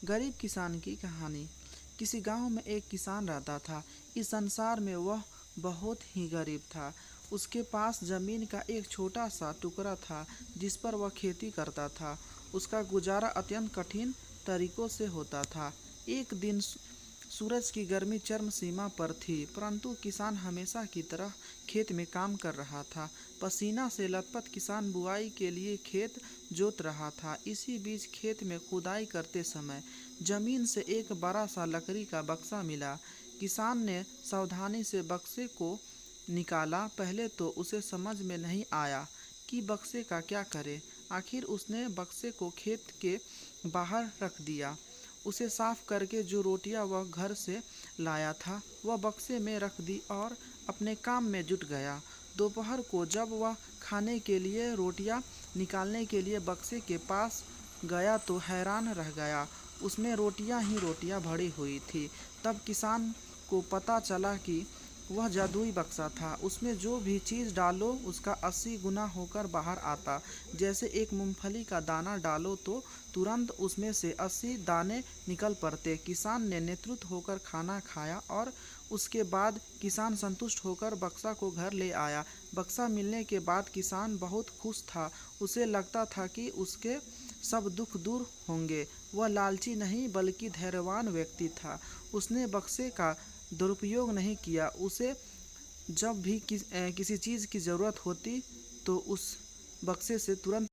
गरीब किसान की कहानी। किसी गांव में एक किसान रहता था। इस संसार में वह बहुत ही गरीब था। उसके पास जमीन का एक छोटा सा टुकड़ा था जिस पर वह खेती करता था। उसका गुजारा अत्यंत कठिन तरीकों से होता था। एक दिन सूरज की गर्मी चरम सीमा पर थी, परंतु किसान हमेशा की तरह खेत में काम कर रहा था। पसीना से लथपथ किसान बुआई के लिए खेत जोत रहा था। इसी बीच खेत में खुदाई करते समय जमीन से एक बड़ा सा लकड़ी का बक्सा मिला। किसान ने सावधानी से बक्से को निकाला। पहले तो उसे समझ में नहीं आया कि बक्से का क्या करे। आखिर उसने बक्से को खेत के बाहर रख दिया। उसे साफ करके जो रोटियां वह घर से लाया था वह बक्से में रख दी और अपने काम में जुट गया। दोपहर को जब वह खाने के लिए रोटियां निकालने के लिए बक्से के पास गया तो हैरान रह गया। उसमें रोटियां ही रोटियां भरी हुई थी। तब किसान को पता चला कि वह जादुई बक्सा था। उसमें जो भी चीज़ डालो उसका 80 गुना होकर बाहर आता। जैसे एक मूंगफली का दाना डालो तो तुरंत उसमें से 80 दाने निकल पड़ते। किसान ने नेतृत्व होकर खाना खाया और उसके बाद किसान संतुष्ट होकर बक्सा को घर ले आया। बक्सा मिलने के बाद किसान बहुत खुश था। उसे लगता था कि उसके सब दुख दूर होंगे। वह लालची नहीं बल्कि धैर्यवान व्यक्ति था। उसने बक्से का दुरुपयोग नहीं किया। उसे जब भी किसी चीज़ की ज़रूरत होती तो उस बक्से से तुरंत